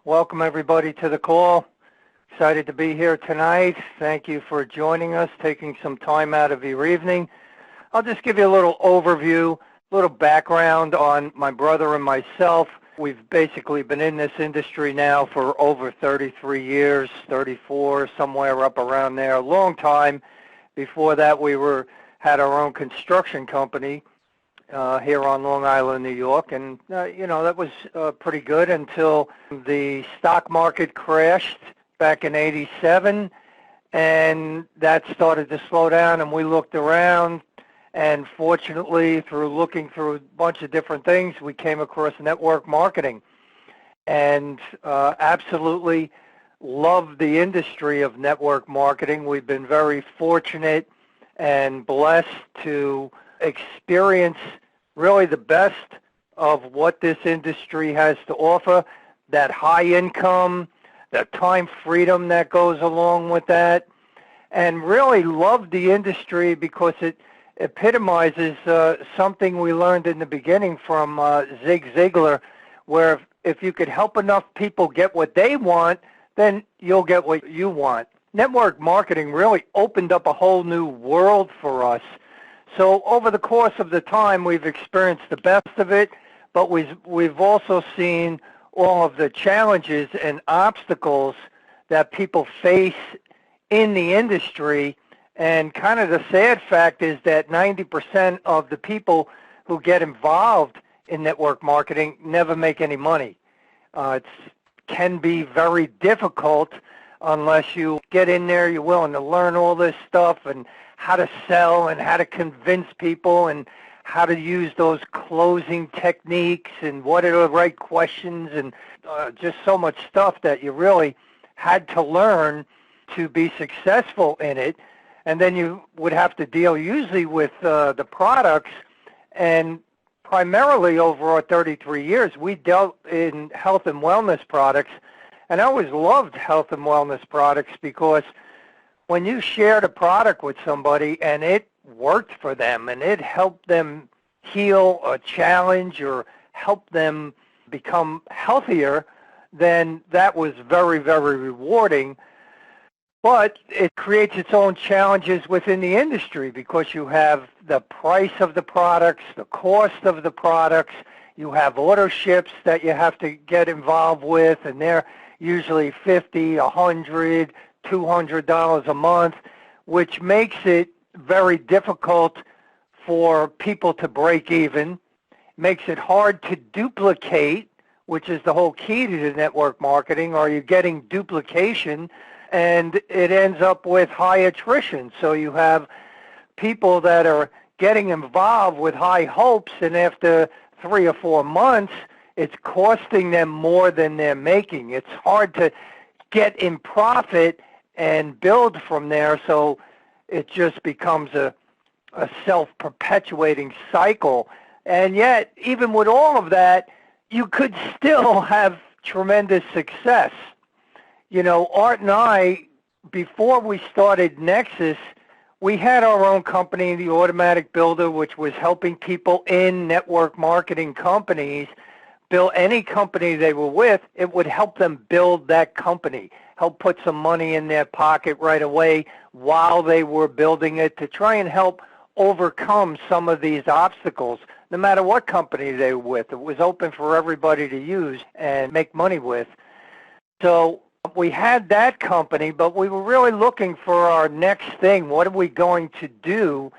Welcome everybody to the call. Excited to be here tonight. Thank you for joining us, taking some time out of your evening. I'll just give you a little overview, a little background on my brother and myself. We've basically been in this industry now for over 33 years, 34, somewhere up around there, a long time. Before that, we had our own construction company here on Long Island, New York, and that was pretty good until the stock market crashed back in '87, and that started to slow down, and we looked around, and fortunately, through looking through a bunch of different things, we came across network marketing, and absolutely loved the industry of network marketing. We've been very fortunate and blessed to experience really the best of what this industry has to offer, that high income, the time freedom that goes along with that, and really love the industry because it epitomizes something we learned in the beginning from Zig Ziglar, where if you could help enough people get what they want, then you'll get what you want. Network marketing really opened up a whole new world for us. So over the course of the time, we've experienced the best of it, but we've also seen all of the challenges and obstacles that people face in the industry. And kind of the sad fact is that 90% of the people who get involved in network marketing never make any money. It can be very difficult unless you get in there, you're willing to learn all this stuff and how to sell and how to convince people and how to use those closing techniques and what are the right questions and just so much stuff that you really had to learn to be successful in it. And then you would have to deal usually with the products, and primarily over our 33 years, we dealt in health and wellness products. And I always loved health and wellness products because when you shared a product with somebody and it worked for them and it helped them heal a challenge or help them become healthier, then that was very, very rewarding. But it creates its own challenges within the industry because you have the price of the products, the cost of the products, you have auto ships that you have to get involved with, and they're usually $50, $100, $200 a month, which makes it very difficult for people to break even, makes it hard to duplicate, which is the whole key to the network marketing, or you're getting duplication, and it ends up with high attrition. So you have people that are getting involved with high hopes, and after 3 or 4 months, it's costing them more than they're making. It's hard to get in profit and build from there, so it just becomes a self-perpetuating cycle. And yet, even with all of that, you could still have tremendous success. You know, Art and I, before we started Nexus, we had our own company, the Automatic Builder, which was helping people in network marketing companies build any company they were with. It would help them build that company, help put some money in their pocket right away while they were building it to try and help overcome some of these obstacles, no matter what company they were with. It was open for everybody to use and make money with. So we had that company, but we were really looking for our next thing. What are we going to do?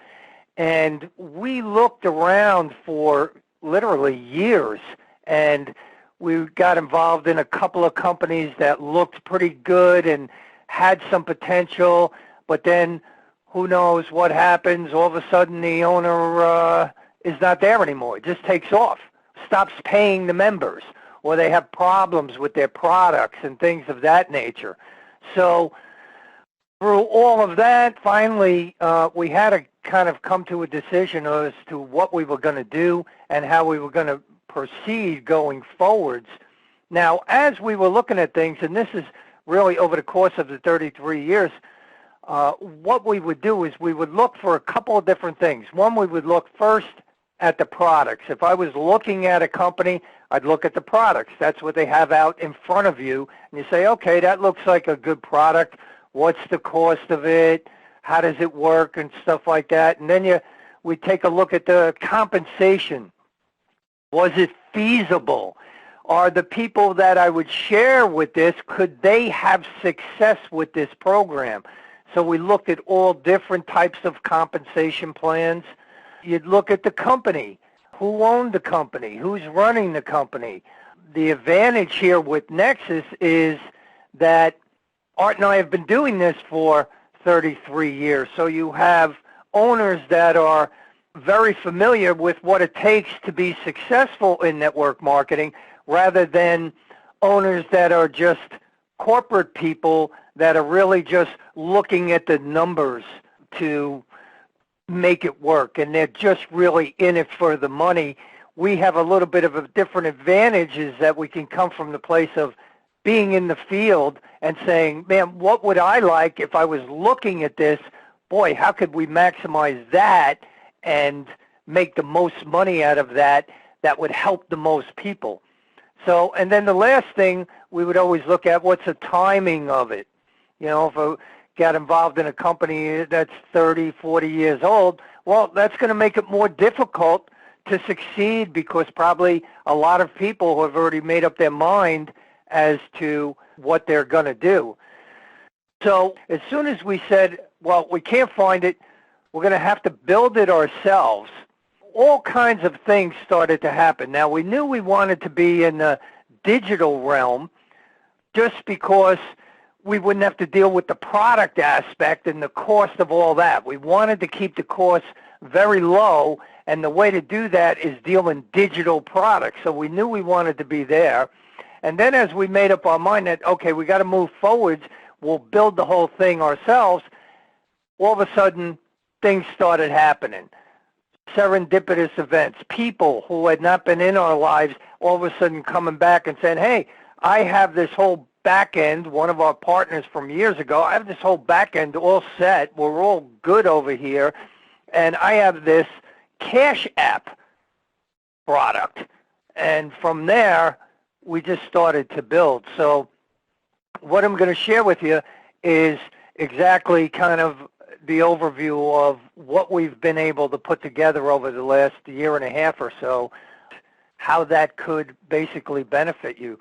And we looked around for literally years, and we got involved in a couple of companies that looked pretty good and had some potential, but then who knows what happens. All of a sudden the owner is not there anymore. It just takes off, stops paying the members, or they have problems with their products and things of that nature. So through all of that, finally we had to kind of come to a decision as to what we were going to do and how we were going to proceed going forwards. Now, as we were looking at things, and this is really over the course of the 33 years, what we would do is we would look for a couple of different things. One, we would look first at the products. If I was looking at a company, I'd look at the products. That's what they have out in front of you. And you say, okay, that looks like a good product. What's the cost of it? How does it work? And stuff like that. And then we take a look at the compensation. Was it feasible? Are the people that I would share with this, could they have success with this program? So we looked at all different types of compensation plans. You'd look at the company. Who owned the company? Who's running the company? The advantage here with Nexus is that Art and I have been doing this for 33 years. So you have owners that are very familiar with what it takes to be successful in network marketing, rather than owners that are just corporate people that are really just looking at the numbers to make it work, and they're just really in it for the money. We have a little bit of a different advantage, is that we can come from the place of being in the field and saying, man, what would I like if I was looking at this? Boy, how could we maximize that and make the most money out of that would help the most people? So, and then the last thing we would always look at, what's the timing of it? You know, if I got involved in a company that's 30, 40 years old, well, that's going to make it more difficult to succeed, because probably a lot of people have already made up their mind as to what they're going to do. So as soon as we said, well, we can't find it, we're going to have to build it ourselves, all kinds of things started to happen. Now, we knew we wanted to be in the digital realm just because we wouldn't have to deal with the product aspect and the cost of all that. We wanted to keep the costs very low, and the way to do that is deal in digital products. So we knew we wanted to be there. And then as we made up our mind that, okay, we got to move forwards, we'll build the whole thing ourselves, all of a sudden things started happening. Serendipitous events, people who had not been in our lives all of a sudden coming back and saying, hey, I have this whole back end, one of our partners from years ago, I have this whole back end all set, we're all good over here, and I have this Cash App product. And from there, we just started to build. So what I'm going to share with you is exactly kind of the overview of what we've been able to put together over the last year and a half or so, how that could basically benefit you.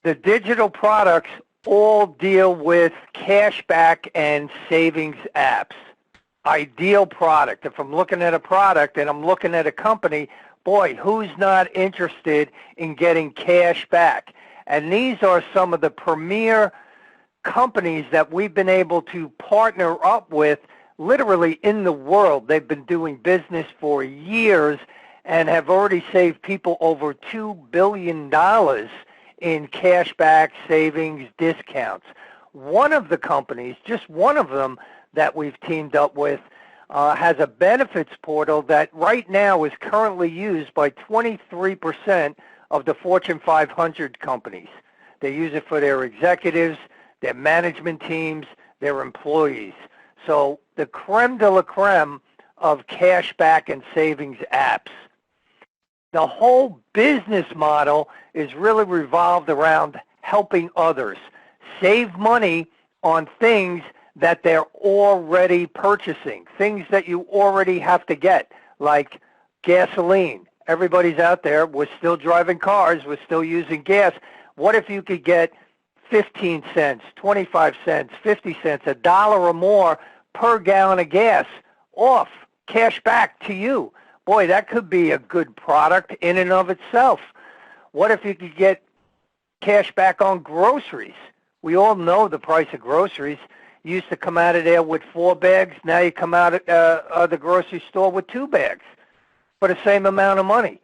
The digital products all deal with cashback and savings apps. Ideal product. If I'm looking at a product and I'm looking at a company, boy, who's not interested in getting cash back? And these are some of the premier companies that we've been able to partner up with literally in the world. They've been doing business for years and have already saved people over $2 billion in cashback, savings, discounts. One of the companies, just one of them that we've teamed up with, has a benefits portal that right now is currently used by 23% of the Fortune 500 companies. They use it for their executives, their management teams, their employees. So the creme de la creme of cashback and savings apps. The whole business model is really revolved around helping others save money on things that they're already purchasing, things that you already have to get, like gasoline. Everybody's out there. We're still driving cars. We're still using gas. What if you could get 15 cents, 25 cents, 50 cents, $1 or more per gallon of gas off, cash back to you? Boy, that could be a good product in and of itself. What if you could get cash back on groceries? We all know the price of groceries. You used to come out of there with 4 bags. Now you come out of the grocery store with 2 bags for the same amount of money.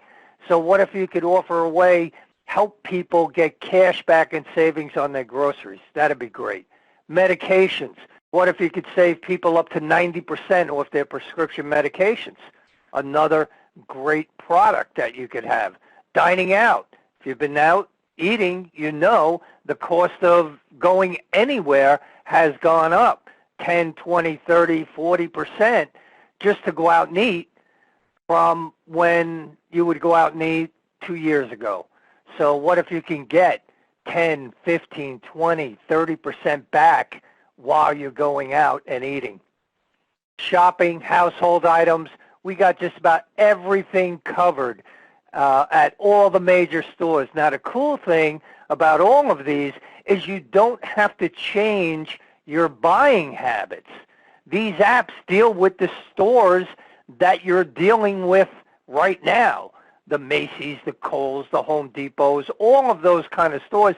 So what if you could offer a way, help people get cash back and savings on their groceries? That'd be great. Medications. What if you could save people up to 90% off their prescription medications? Another great product that you could have. Dining out. If you've been out eating, you know the cost of going anywhere has gone up 10, 20, 30, 40% just to go out and eat. from when you would go out and eat 2 years ago. So what if you can get 10, 15, 20, 30% back while you're going out and eating? Shopping, household items, we got just about everything covered at all the major stores. Now, the cool thing about all of these is you don't have to change your buying habits. These apps deal with the stores that you're dealing with right now. The Macy's, the Kohl's, the Home Depots, all of those kind of stores.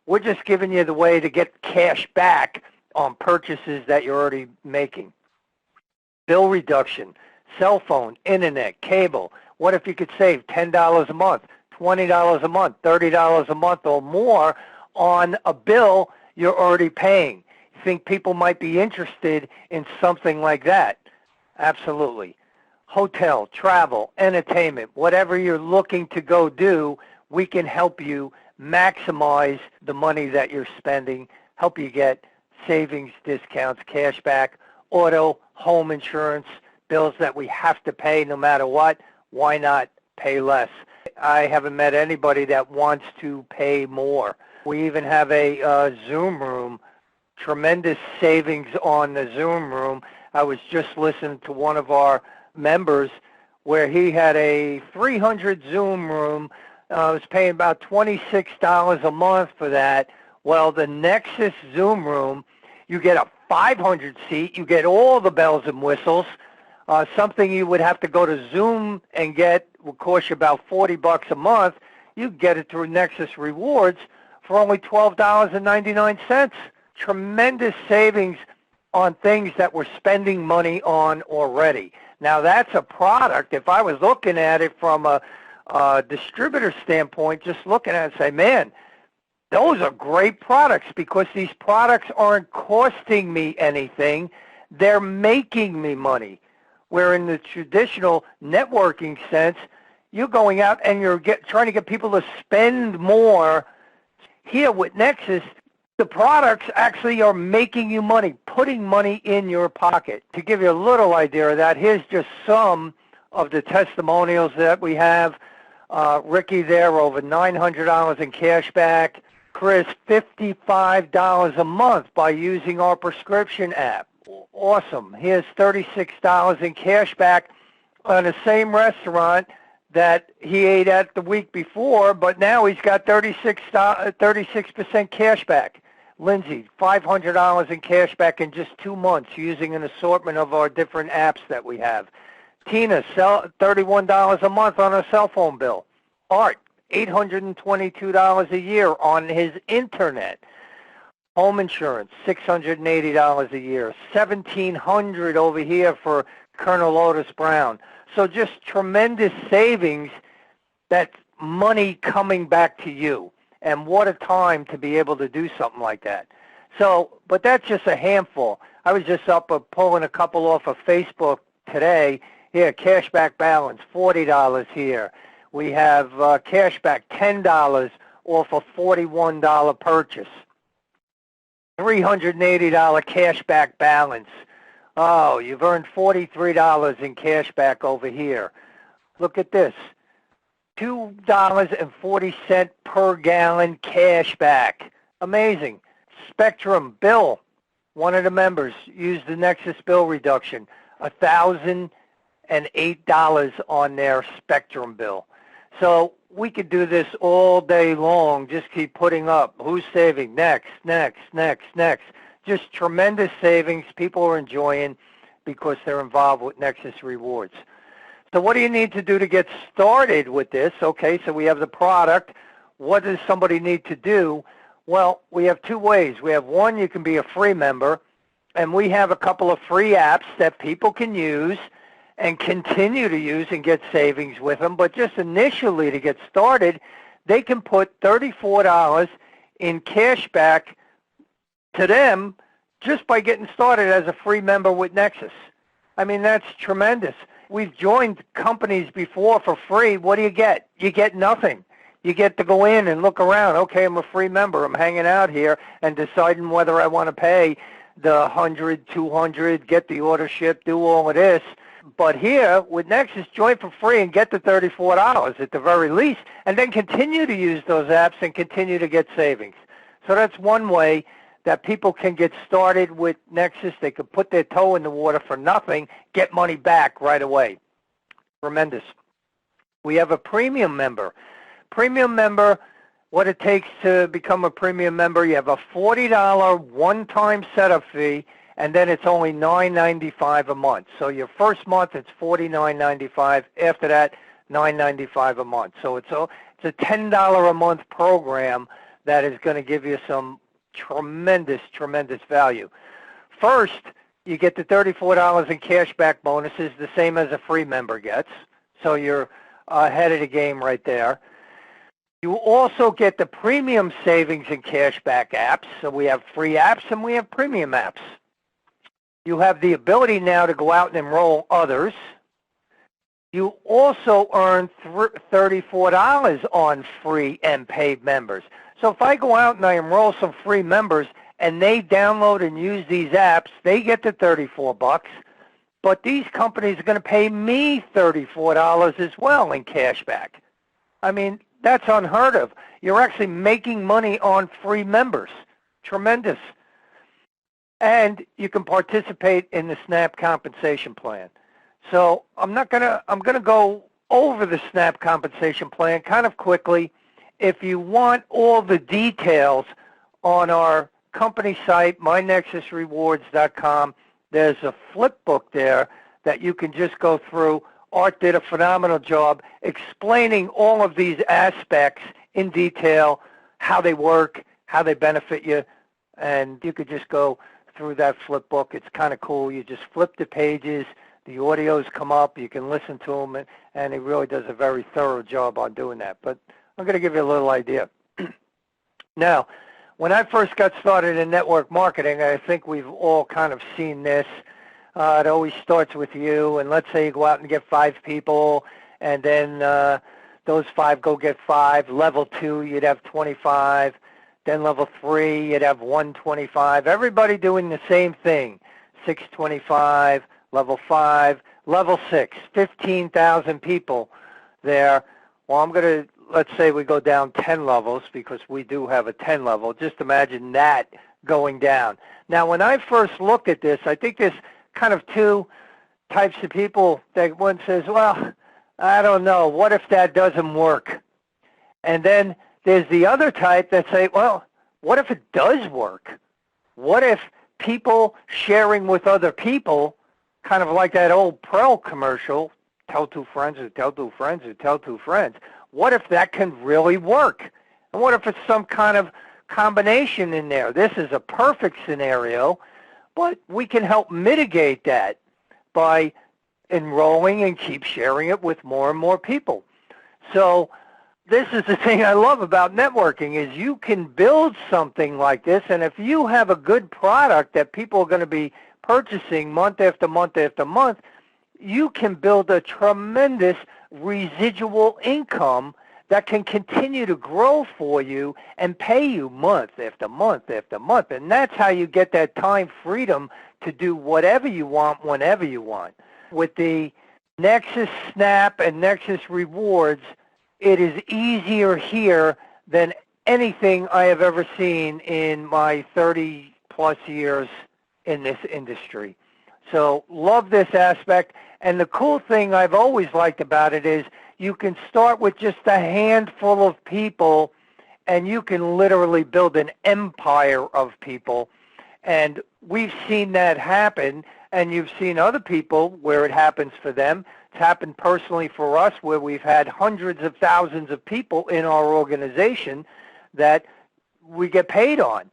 We're just giving you the way to get cash back on purchases that you're already making. Bill reduction, cell phone, internet, cable. What if you could save $10 a month, $20 a month, $30 a month or more on a bill you're already paying? You think people might be interested in something like that? Absolutely. Hotel, travel, entertainment, whatever you're looking to go do, we can help you maximize the money that you're spending, help you get savings, discounts, cash back, auto, home insurance, bills that we have to pay no matter what. Why not pay less? I haven't met anybody that wants to pay more. We even have a Zoom room, tremendous savings on the Zoom room. I was just listening to one of our members where he had a 300 Zoom room. Was paying about $26 a month for that. Well, the Nexus Zoom room, you get a 500 seat, you get all the bells and whistles. Something you would have to go to Zoom and get would cost you about $40 a month. You get it through Nexus Rewards for only $12.99. Tremendous savings on things that we're spending money on already. Now, that's a product. If I was looking at it from a distributor standpoint, just looking at it and say, man, those are great products because these products aren't costing me anything. They're making me money. Where in the traditional networking sense, you're going out and you're trying to get people to spend more. Here with Nexus, the products actually are making you money, putting money in your pocket. To give you a little idea of that, here's just some of the testimonials that we have. Ricky there, over $900 in cash back. Chris, $55 a month by using our prescription app. Awesome. Here's $36 in cash back on the same restaurant that he ate at the week before, but now he's got 36% cash back. Lindsay, $500 in cash back in just 2 months using an assortment of our different apps that we have. Tina, $31 a month on a cell phone bill. Art, $822 a year on his internet. Home insurance, $680 a year. $1,700 over here for Colonel Otis Brown. So just tremendous savings. That's money coming back to you. And what a time to be able to do something like that. So, but that's just a handful. I was just up pulling a couple off of Facebook today. Here, cashback balance, $40 here. We have cashback, $10 off a $41 purchase. $380 cashback balance. Oh, you've earned $43 in cashback over here. Look at this. $2.40 per gallon cashback. Amazing. Spectrum bill. One of the members used the Nexus bill reduction. $1,008 on their Spectrum bill. So we could do this all day long. Just keep putting up. Who's saving? Next, next, next, next. Just tremendous savings. People are enjoying because they're involved with Nexus Rewards. So what do you need to do to get started with this? Okay, so we have the product. What does somebody need to do? Well, we have two ways. We have one, you can be a free member, and we have a couple of free apps that people can use and continue to use and get savings with them. But just initially to get started, they can put $34 in cash back to them just by getting started as a free member with Nexus. I mean, that's tremendous. We've joined companies before for free. What do you get? You get nothing. You get to go in and look around. Okay, I'm a free member. I'm hanging out here and deciding whether I want to pay the $100, $200, get the order shipped, do all of this. But here, with Nexus, join for free and get the $34 at the very least, and then continue to use those apps and continue to get savings. So that's one way that people can get started with Nexus. They could put their toe in the water for nothing, get money back right away. Tremendous. We have a premium member. Premium member, what it takes to become a premium member, you have a $40 one-time setup fee, and then it's only $9.95 a month. So your first month, it's $49.95. After that, $9.95 a month. So it's a $10 a month program that is going to give you some tremendous, tremendous value. First, you get the $34 in cashback bonuses, the same as a free member gets. So you're ahead of the game right there. You also get the premium savings and cashback apps. So we have free apps and we have premium apps. You have the ability now to go out and enroll others. You also earn $34 on free and paid members. So if I go out and I enroll some free members and they download and use these apps, they get the $34. But these companies are going to pay me $34 as well in cashback. I mean, that's unheard of. You're actually making money on free members. Tremendous. And you can participate in the SNAP compensation plan. So I'm going to go over the SNAP compensation plan kind of quickly. If you want all the details on our company site, mynexusrewards.com, there's a flip book there that you can just go through. Art did a phenomenal job explaining all of these aspects in detail, how they work, how they benefit you, and you could just go through that flip book. It's kind of cool. You just flip the pages, the audios come up, you can listen to them, and he really does a very thorough job on doing that. But I'm going to give you a little idea. Now, when I first got started in network marketing, I think we've all kind of seen this. It always starts with you, and let's say you go out and get 5 people, and then those 5 go get 5. Level 2, you'd have 25. Then level 3, you'd have 125. Everybody doing the same thing, 625. Level 5, level 6, 15,000 people there. Well, I'm going to, let's say we go down 10 levels because we do have a 10 level. Just imagine that going down. Now, when I first looked at this, I think there's kind of 2 types of people. That one says, well, I don't know. What if that doesn't work? And then there's the other type that say, well, what if it does work? What if people sharing with other people, kind of like that old Pearl commercial, tell 2 friends who tell 2 friends who tell 2 friends. What if that can really work? And what if it's some kind of combination in there? This is a perfect scenario, but we can help mitigate that by enrolling and keep sharing it with more and more people. So this is the thing I love about networking is you can build something like this, and if you have a good product that people are going to be purchasing month after month after month, you can build a tremendous residual income that can continue to grow for you and pay you month after month after month. And that's how you get that time freedom to do whatever you want whenever you want. With the Nexus Snap and Nexus Rewards, it is easier here than anything I have ever seen in my 30-plus years in this industry. So love this aspect. And the cool thing I've always liked about it is you can start with just a handful of people and you can literally build an empire of people. And we've seen that happen, and you've seen other people where it happens for them. It's happened personally for us where we've had hundreds of thousands of people in our organization that we get paid on.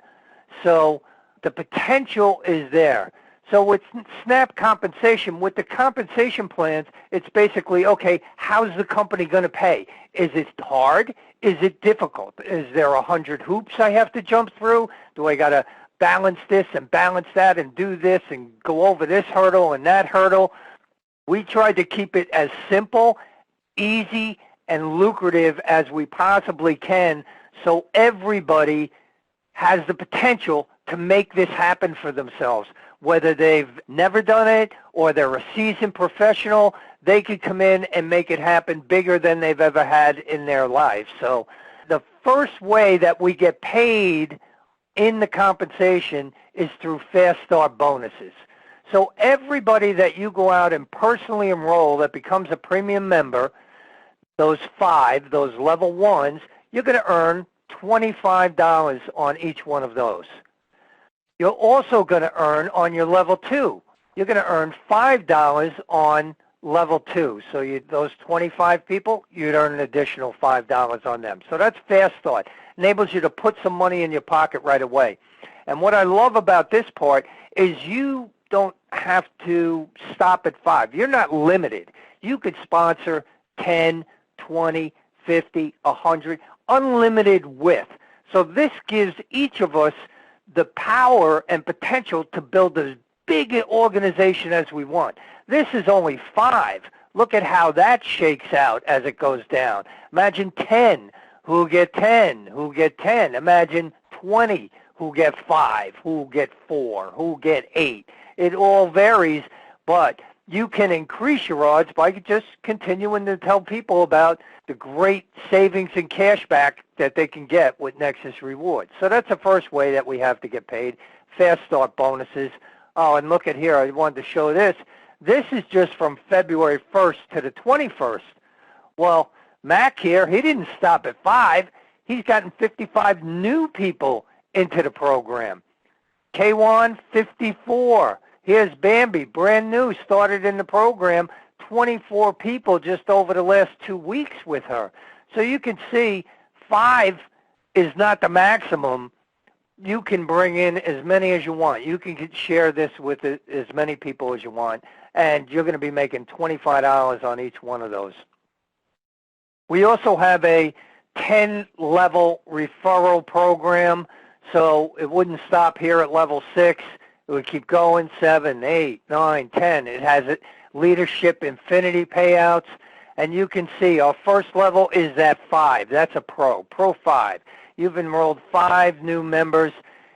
So the potential is there. So with SNAP compensation, with the compensation plans, it's basically, okay, how's the company going to pay? Is it hard? Is it difficult? Is there 100 hoops I have to jump through? Do I got to balance this and balance that and do this and go over this hurdle and that hurdle? We tried to keep it as simple, easy, and lucrative as we possibly can so everybody has the potential to make this happen for themselves. Whether they've never done it or they're a seasoned professional, they could come in and make it happen bigger than they've ever had in their life. So the first way that we get paid in the compensation is through fast start bonuses. So everybody that you go out and personally enroll that becomes a premium member, those 5, those level 1s, you're going to earn $25 on each one of those. You're also going to earn on your level 2. You're going to earn $5 on level 2. So those 25 people, you'd earn an additional $5 on them. So that's fast start. Enables you to put some money in your pocket right away. And what I love about this part is you don't have to stop at 5. You're not limited. You could sponsor 10, 20, 50, 100, unlimited width. So this gives each of us the power and potential to build as big an organization as we want. This is only 5. Look at how that shakes out as it goes down. Imagine 10 who get 10, who get 10. Imagine 20 who get 5, who get 4, who get 8. It all varies, but you can increase your odds by just continuing to tell people about the great savings and cash back that they can get with Nexus Rewards. So that's the first way that we have to get paid, fast start bonuses. Oh, and look at here, I wanted to show this. This is just from February 1st to the 21st. Well, Mac here, he didn't stop at 5. He's gotten 55 new people into the program. K1, 54. Here's Bambi, brand new, started in the program, 24 people just over the last 2 weeks with her. So you can see 5 is not the maximum. You can bring in as many as you want. You can share this with as many people as you want, and you're going to be making $25 on each one of those. We also have a 10-level referral program, so it wouldn't stop here at level 6. It would keep going, 7, 8, 9, 10. It has leadership infinity payouts, and you can see our first level is at 5. That's a pro 5. You've enrolled 5 new members.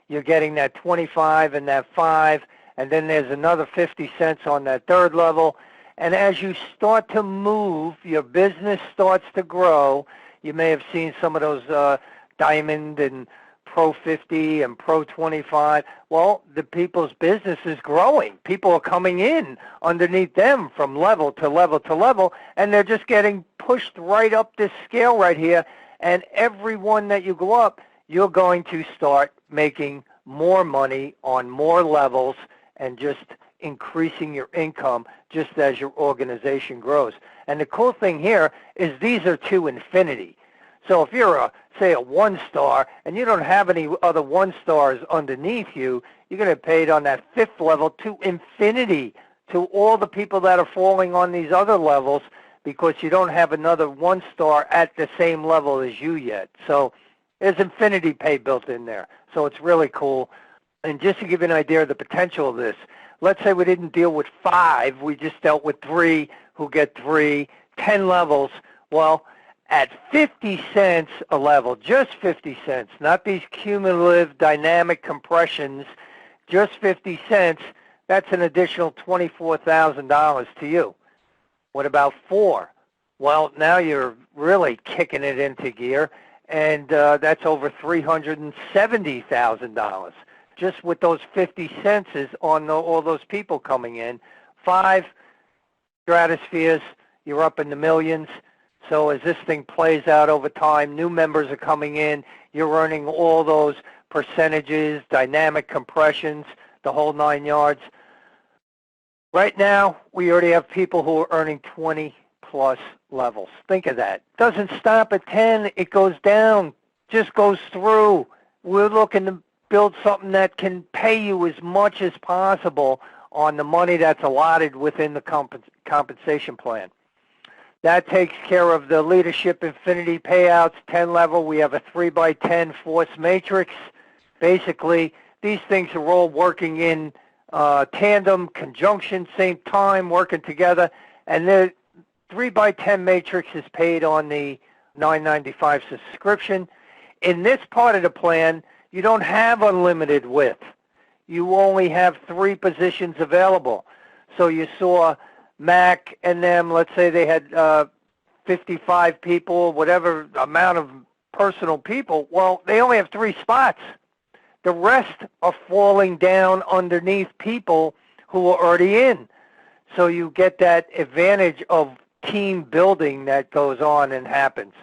You're getting that 25 and that 5, and then there's another 50 cents on that third level. And as you start to move, your business starts to grow. You may have seen some of those Diamond and Pro 50 and Pro 25. Well, the people's business is growing. People are coming in underneath them from level to level to level, and they're just getting pushed right up this scale right here. And every one that you go up, you're going to start making more money on more levels and just increasing your income just as your organization grows. And the cool thing here is these are to infinity. So if you're say a 1-star and you don't have any other 1-stars underneath you, you're going to get paid on that 5th level to infinity, to all the people that are falling on these other levels, because you don't have another 1-star at the same level as you yet. So there's infinity pay built in there. So it's really cool. And just to give you an idea of the potential of this, let's say we didn't deal with 5, we just dealt with 3 who get 3, 10 levels. Well, at 50 cents a level, just 50 cents, not these cumulative dynamic compressions, just 50 cents, that's an additional $24,000 to you. What about 4? Well, now you're really kicking it into gear, and that's over $370,000 just with those 50 cents on all those people coming in. 5 stratospheres, you're up in the millions. So as this thing plays out over time, new members are coming in, you're earning all those percentages, dynamic compressions, the whole 9 yards. Right now, we already have people who are earning 20-plus levels. Think of that. Doesn't stop at 10. It goes down, just goes through. We're looking to build something that can pay you as much as possible on the money that's allotted within the compensation plan. That takes care of the leadership infinity payouts, 10 level. We have a 3x10 force matrix. Basically, these things are all working in tandem, conjunction, same time, working together. And the 3x10 matrix is paid on the $9.95 subscription. In this part of the plan, You don't have unlimited width. You only have 3 positions available. So you saw Mac and them, let's say they had 55 people, whatever amount of personal people. Well, they only have 3 spots. The rest are falling down underneath people who are already in. So you get that advantage of team building that goes on and happens.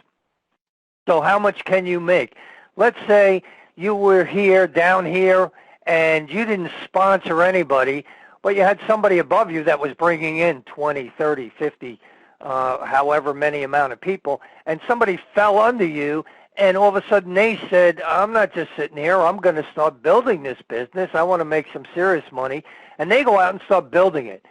So how much can you make? Let's say you were here, down here, and you didn't sponsor anybody, but you had somebody above you that was bringing in 20, 30, 50, however many amount of people, and somebody fell under you, and all of a sudden they said, I'm not just sitting here, I'm going to start building this business, I want to make some serious money, and they go out and start building it.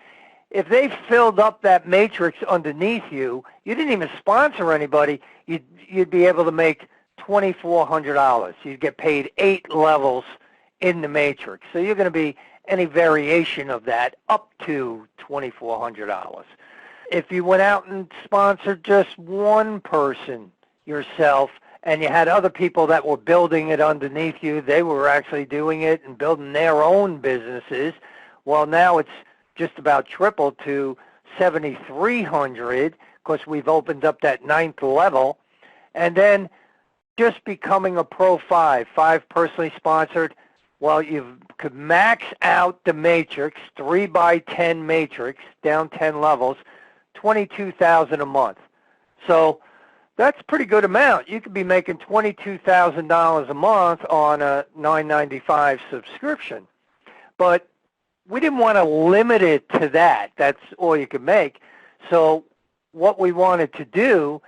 If they filled up that matrix underneath you, you didn't even sponsor anybody, you'd be able to make $2,400. You'd get paid 8 levels in the matrix. So you're going to be any variation of that up to $2,400. If you went out and sponsored just one person yourself, and you had other people that were building it underneath you, they were actually doing it and building their own businesses, well, now it's just about tripled to 7,300 because we've opened up that 9th level. And then just becoming a Pro 5 personally sponsored, well, you could max out the matrix, 3 by 10 matrix, down 10 levels, $22,000 a month. So that's a pretty good amount. You could be making $22,000 a month on a $9.95 subscription. But we didn't want to limit it to that. That's all you could make. So what we wanted to do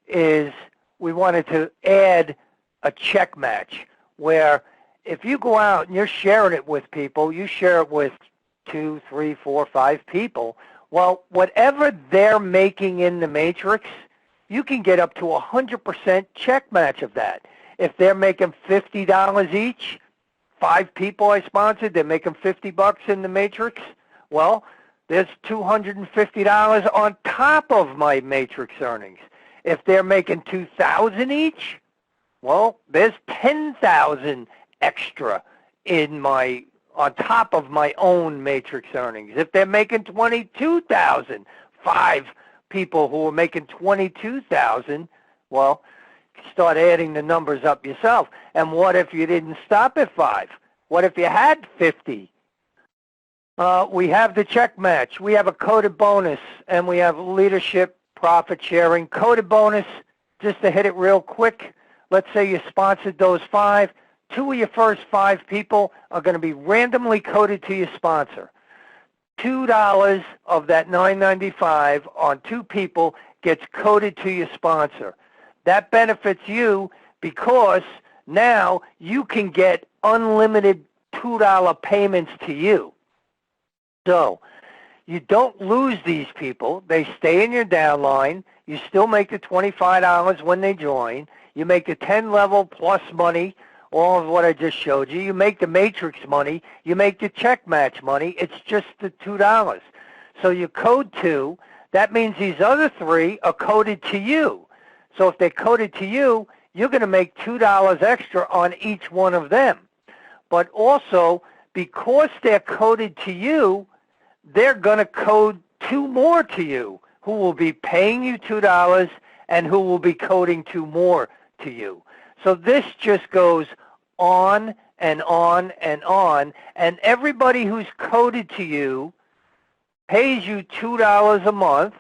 is we wanted to add a check match where if you go out and you're sharing it with people, you share it with 2, 3, 4, 5 people, well, whatever they're making in the matrix, you can get up to 100% check match of that. If they're making $50 each, 5 people I sponsored, they're making $50 in the matrix, well, there's $250 on top of my matrix earnings. If they're making $2,000 each, well, there's $10,000 extra in my on top of my own matrix earnings. If they're making $22,000, 5 people who are making $22,000, well, start adding the numbers up yourself. And what if you didn't stop at 5? What if you had 50? We have the check match. We have a coded bonus, and we have leadership profit sharing. Coded bonus, just to hit it real quick, let's say you sponsored those 5. 2 of your first 5 people are going to be randomly coded to your sponsor. $2 of that $9.95 on 2 people gets coded to your sponsor. That benefits you because now you can get unlimited $2 payments to you. So you don't lose these people. They stay in your downline. You still make the $25 when they join. You make the 10 level plus money, all of what I just showed you. You make the matrix money. You make the check match money. It's just the $2. So you code 2. That means these other 3 are coded to you. So if they're coded to you, you're going to make $2 extra on each one of them. But also, because they're coded to you, they're going to code 2 more to you who will be paying you $2 and who will be coding 2 more to you. So this just goes on and on and on, and everybody who's coded to you pays you $2 a month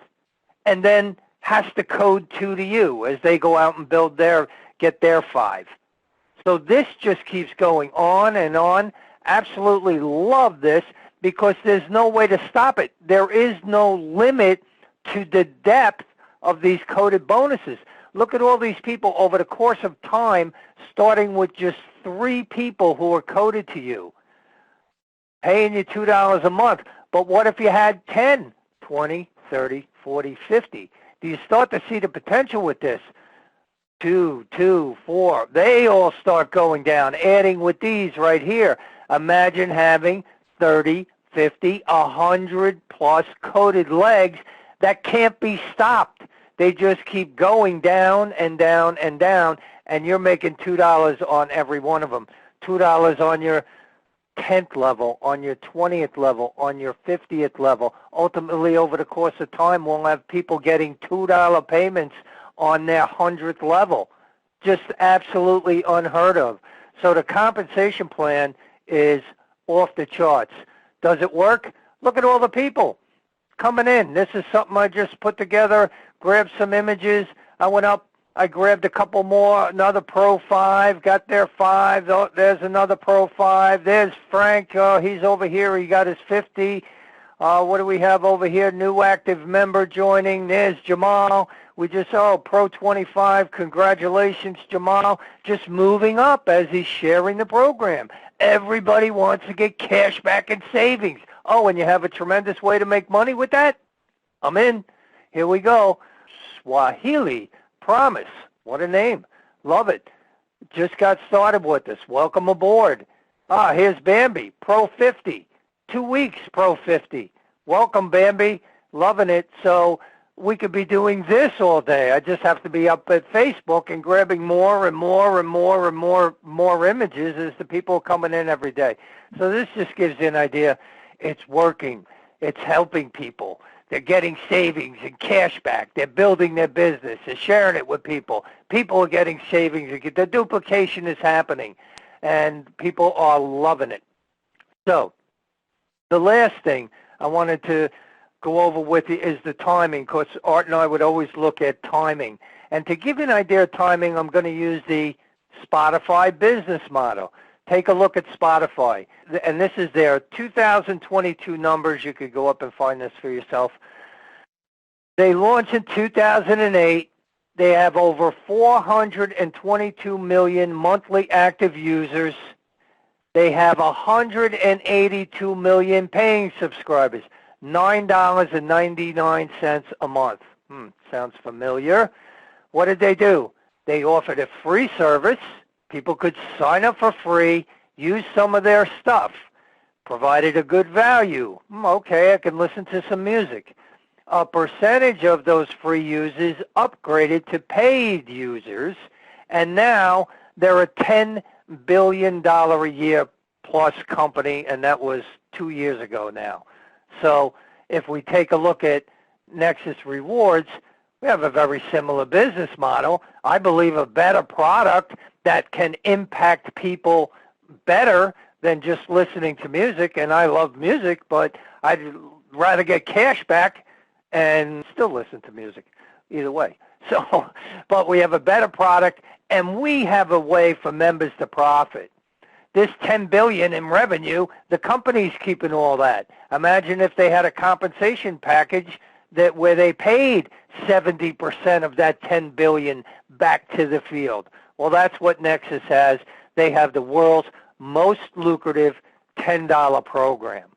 and then has to code 2 to you as they go out and get their 5. So this just keeps going on and on. Absolutely love this because there's no way to stop it. There is no limit to the depth of these coded bonuses. Look at all these people over the course of time, starting with just 3 people who are coded to you, paying you $2 a month. But what if you had 10, 20, 30, 40, 50? Do you start to see the potential with this? 2, 4. They all start going down, adding with these right here. Imagine having 30, 50, 100 plus coded legs that can't be stopped. They just keep going down and down and down, and you're making $2 on every one of them. $2 on your 10th level, on your 20th level, on your 50th level. Ultimately, over the course of time, we'll have people getting $2 payments on their 100th level. Just absolutely unheard of. So the compensation plan is off the charts. Does it work? Look at all the people coming in. This is something I just put together, grabbed some images. I went up, I grabbed a couple more, another Pro 5, got their 5. Oh, there's another Pro 5. There's Frank. He's over here. He got his 50. What do we have over here? New active member joining. There's Jamal. We just, Pro 25. Congratulations, Jamal. Just moving up as he's sharing the program. Everybody wants to get cash back and savings. Oh, and you have a tremendous way to make money with that? I'm in. Here we go. Swahili Promise. What a name. Love it. Just got started with this. Welcome aboard. Here's Bambi. Pro 50. 2 weeks, Pro 50. Welcome, Bambi. Loving it. So we could be doing this all day. I just have to be up at Facebook and grabbing more and more and more and more images as the people are coming in every day. So this just gives you an idea. It's working. It's helping people. They're getting savings and cash back. They're building their business. They're sharing it with people. People are getting savings. The duplication is happening, and people are loving it. So the last thing I wanted to go over with you is the timing, because Art and I would always look at timing. And to give you an idea of timing, I'm going to use the Spotify business model. Take a look at Spotify. And this is their 2022 numbers. You could go up and find this for yourself. They launched in 2008. They have over 422 million monthly active users. They have 182 million paying subscribers. $9.99 a month. Sounds familiar. What did they do? They offered a free service. People could sign up for free, use some of their stuff, provided a good value. Okay, I can listen to some music. A percentage of those free users upgraded to paid users, and now they're a $10 billion a year plus company, and that was 2 years ago now. So if we take a look at Nexus Rewards, we have a very similar business model. I believe a better product that can impact people better than just listening to music. And I love music, but I'd rather get cash back and still listen to music either way. So, but we have a better product, and we have a way for members to profit. This $10 billion in revenue, the company's keeping all that. Imagine if they had a compensation package where they paid 70% of that $10 billion back to the field. Well, that's what Nexus has. They have the world's most lucrative $10 program.